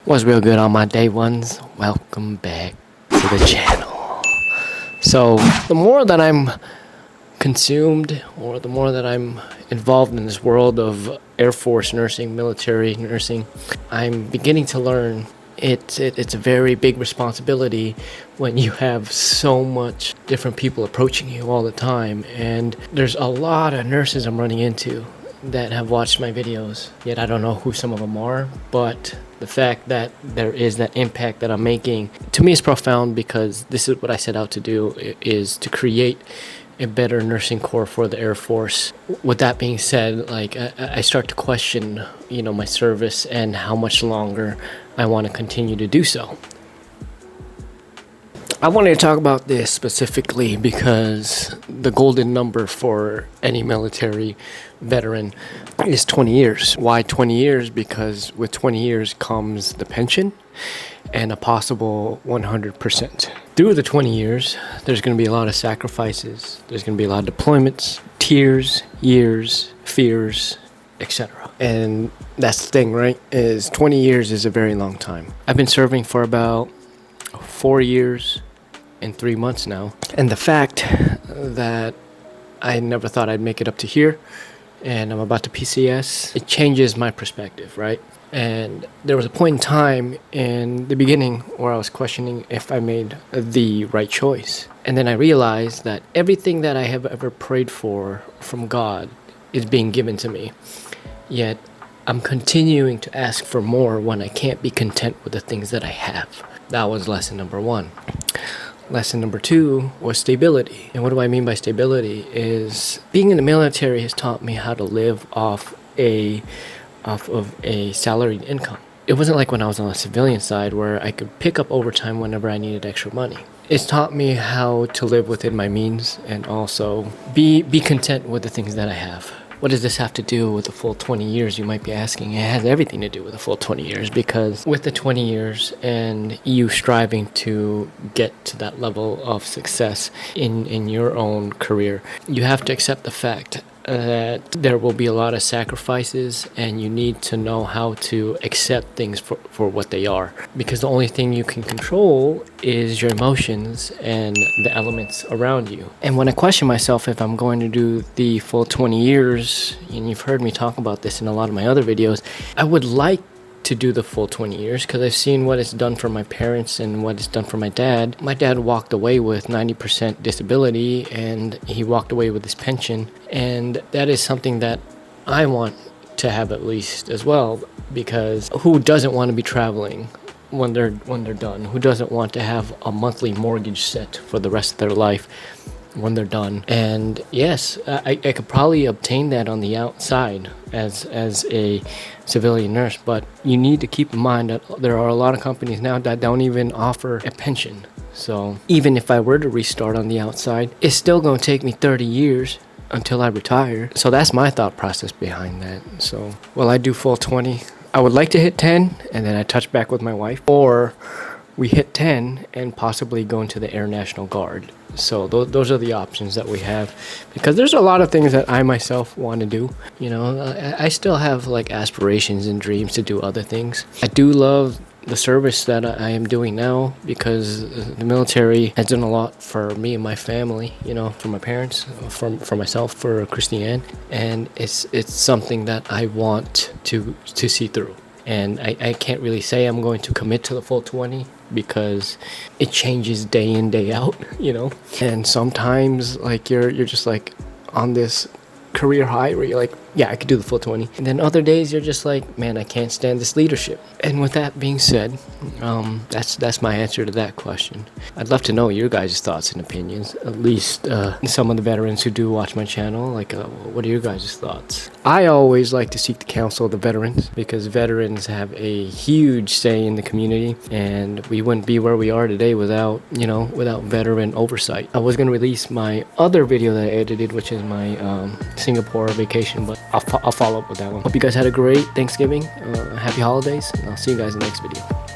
What's real good on my day ones? Welcome back to the channel. So the more that I'm consumed, or the more that I'm involved in this world of Air Force nursing, military nursing, I'm beginning to learn it's a very big responsibility when you have so much different people approaching you all the time. And there's a lot of nurses I'm running into that have watched my videos, yet I don't know who some of them are, but the fact that there is that impact that I'm making, to me, is profound, because this is what I set out to do, is to create a better nursing corps for the Air Force. With that being said, like I start to question, my service and how much longer I want to continue to do so. I wanted to talk about this specifically because the golden number for any military veteran is 20 years. Why 20 years? Because with 20 years comes the pension and a possible 100%. Through the 20 years, there's going to be a lot of sacrifices. There's going to be a lot of deployments, tears, years, fears, etc. And that's the thing, right? Is 20 years is a very long time. I've been serving for about 4 years and 3 months now. And the fact that I never thought I'd make it up to here, and I'm about to PCS, it changes my perspective, right? And there was a point in time in the beginning where I was questioning if I made the right choice. And then I realized that everything that I have ever prayed for from God is being given to me. Yet I'm continuing to ask for more when I can't be content with the things that I have. That was lesson number one. Lesson number two was stability. And what do I mean by stability is being in the military has taught me how to live off of a salaried income. It wasn't like when I was on the civilian side where I could pick up overtime whenever I needed extra money. It's taught me how to live within my means and also be content with the things that I have. What does this have to do with the full 20 years, you might be asking? It has everything to do with the full 20 years, because with the 20 years and you striving to get to that level of success in your own career, you have to accept the fact that there will be a lot of sacrifices, and you need to know how to accept things for what they are, because the only thing you can control is your emotions and the elements around you. And when I question myself if I'm going to do the full 20 years, and you've heard me talk about this in a lot of my other videos, I would like to do the full 20 years because I've seen what it's done for my parents and what it's done for my dad. My dad walked away with 90% disability, and he walked away with his pension, and that is something that I want to have at least as well, because who doesn't want to be traveling when they're done? Who doesn't want to have a monthly mortgage set for the rest of their life when they're done? And yes, I could probably obtain that on the outside as a civilian nurse, but you need to keep in mind that there are a lot of companies now that don't even offer a pension. So even if I were to restart on the outside, it's still going to take me 30 years until I retire. So that's my thought process behind that. So will I do full 20? I would like to hit 10 and then I touch back with my wife, or we hit 10 and possibly go into the Air National Guard. So those are the options that we have, because there's a lot of things that I myself want to do. I still have like aspirations and dreams to do other things. I do love the service that I am doing now, because the military has done a lot for me and my family, for my parents, for myself, for Christiane, and it's something that I want to see through. And I can't really say I'm going to commit to the full 20 because it changes day in, day out, And sometimes like you're just like on this career high where you're like, yeah, I could do the full 20. And then other days you're just like, man, I can't stand this leadership. And with that being said, that's my answer to that question. I'd love to know your guys' thoughts and opinions, at least some of the veterans who do watch my channel. Like, what are your guys' thoughts? I always like to seek the counsel of the veterans, because veterans have a huge say in the community, and we wouldn't be where we are today without veteran oversight. I was going to release my other video that I edited, which is my Singapore vacation, but I'll follow up with that one. Hope you guys had a great Thanksgiving. Happy holidays, and I'll see you guys in the next video.